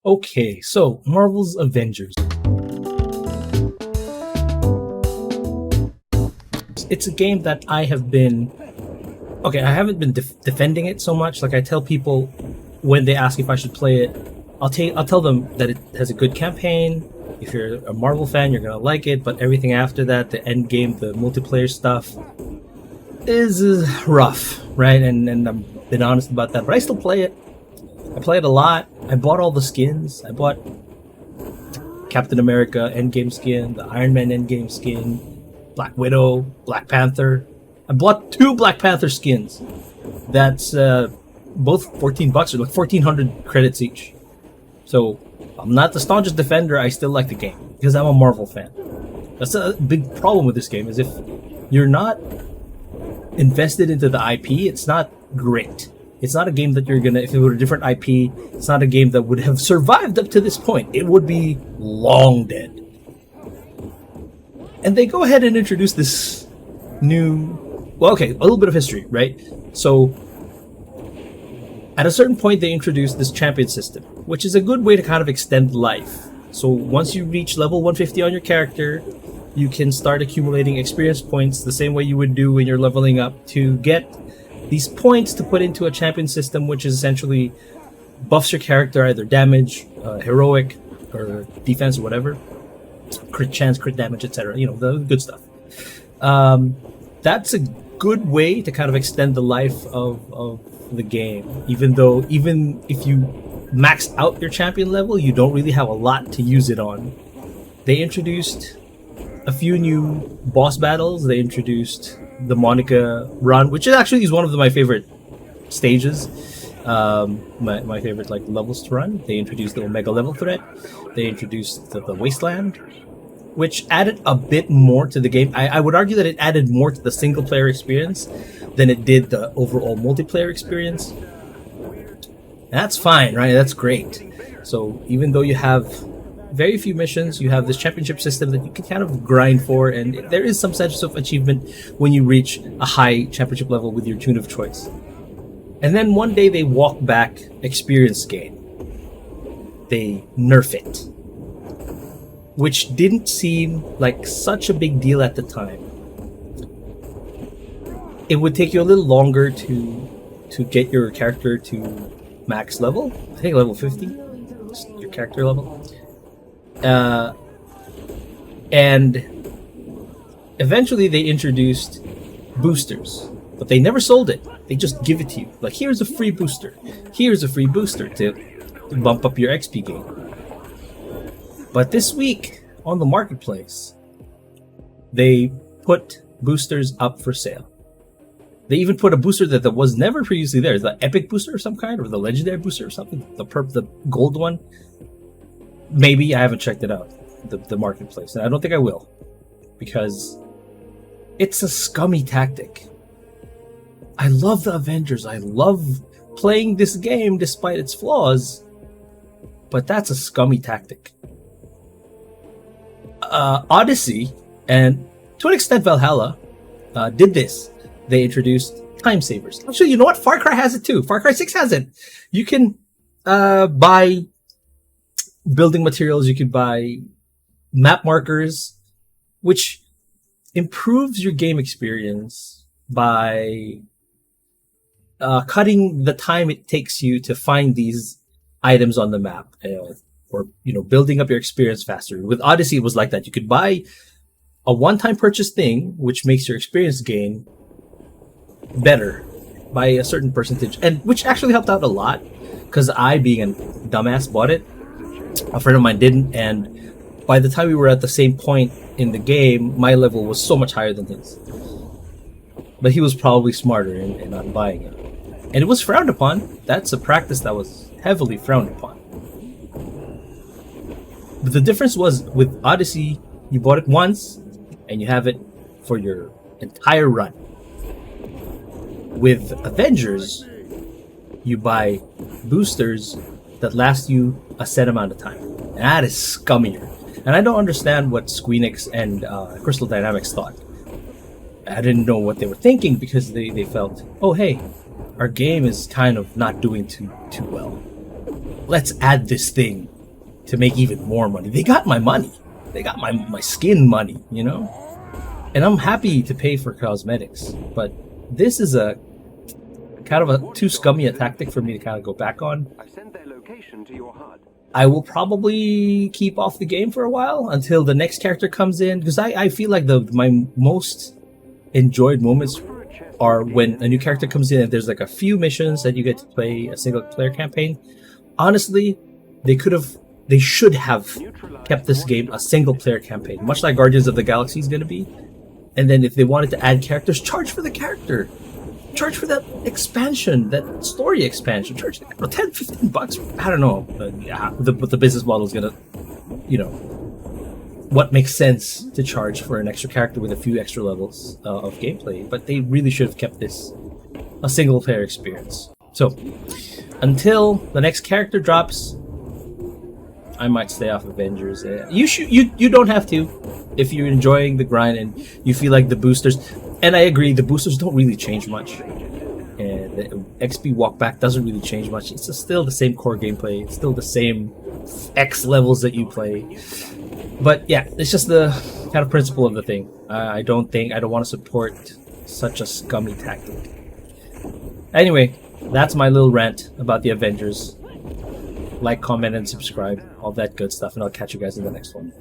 Okay, so Marvel's Avengers. It's a game that I have been. Okay, I haven't been defending it so much. Like I tell people when they ask if I should play it, I'll tell them that it has a good campaign. If you're a Marvel fan, you're gonna like it. But everything after that, the end game, the multiplayer stuff, is rough, right? And I've been honest about that. But I still play it. I play it a lot. I bought all the skins. I bought Captain America Endgame skin, the Iron Man Endgame skin, Black Widow, Black Panther. I bought 2 Black Panther skins. That's both $14 or like 1,400 credits each. So I'm not the staunchest defender. I still like the game because I'm a Marvel fan. That's a big problem with this game. Is if you're not invested into the IP, it's not great. It's not a game that you're gonna. If it were a different IP, it's not a game that would have survived up to this point. It would be long dead. And they go ahead and introduce this new. Well, okay, a little bit of history, right? So, at a certain point, they introduced this champion system, which is a good way to kind of extend life. So, once you reach level 150 on your character, you can start accumulating experience points the same way you would do when you're leveling up to get these points to put into a champion system, which is essentially buffs your character, either damage, heroic, or defense, or whatever, crit chance, crit damage, etc. You know, the good stuff. That's a good way to kind of extend the life of the game. Even if you max out your champion level, you don't really have a lot to use it on. They introduced a few new boss battles. They introduced the Monica run, which actually is one of my favorite stages. My favorite like levels to run. They introduced the Omega level threat. They introduced the Wasteland, which added a bit more to the game. I would argue that it added more to the single player experience than it did the overall multiplayer experience. That's fine, right? That's great. So even though you have very few missions, you have this championship system that you can kind of grind for, and there is some sense of achievement when you reach a high championship level with your tune of choice. And then one day they walk back experience gain. They nerf it, which didn't seem like such a big deal at the time. It would take you a little longer to get your character to max level. I think level 50, your character level. And eventually they introduced boosters, but they never sold it. They just give it to you. Like, here's a free booster. Here's a free booster to bump up your XP gain. But this week on the marketplace, they put boosters up for sale. They even put a booster that was never previously there. The epic booster of some kind, or the legendary booster or something. The gold one. Maybe, I haven't checked it out, the marketplace, and I don't think I will, because it's a scummy tactic. I love the Avengers. I love playing this game despite its flaws, but that's a scummy tactic. Odyssey, and to an extent Valhalla, did this. They introduced time savers. Actually, you know what? Far Cry has it too. Far Cry 6 has it. You can buy building materials, you could buy map markers, which improves your game experience by cutting the time it takes you to find these items on the map, or building up your experience faster. With Odyssey, it was like that. You could buy a one-time purchase thing, which makes your experience gain better by a certain percentage, and which actually helped out a lot, because I, being a dumbass, bought it. A friend of mine didn't, and by the time we were at the same point in the game, my level was so much higher than his. But he was probably smarter in not buying it. And it was frowned upon. That's a practice that was heavily frowned upon. But the difference was, with Odyssey, you bought it once, and you have it for your entire run. With Avengers, you buy boosters that last you a set amount of time. And that is scummier. And I don't understand what Squeenix and Crystal Dynamics thought. I didn't know what they were thinking, because they felt, oh hey, our game is kind of not doing too well. let's add this thing to make even more money. They got my money. They got my skin money, you know? And I'm happy to pay for cosmetics. But this is a kind of a too scummy a tactic for me to kind of go back on. I sent their location to your HUD. I will probably keep off the game for a while until the next character comes in, because I feel like my most enjoyed moments are when a new character comes in and there's like a few missions that you get to play a single player campaign. Honestly, they should have kept this game a single player campaign, much like Guardians of the Galaxy is going to be. And then if they wanted to add characters, charge for the character. Charge for that expansion, that story expansion. Charge like $10-15. I don't know what the business model is gonna, you know, what makes sense to charge for an extra character with a few extra levels of gameplay. But they really should have kept this a single player experience. So until the next character drops, I might stay off Avengers. You don't have to if you're enjoying the grind and you feel like the boosters. And I agree, the boosters don't really change much. And the XP walkback doesn't really change much. It's still the same core gameplay. It's still the same X levels that you play. But yeah, it's just the kind of principle of the thing. I don't want to support such a scummy tactic. Anyway, that's my little rant about the Avengers. Like, comment, and subscribe. All that good stuff. And I'll catch you guys in the next one.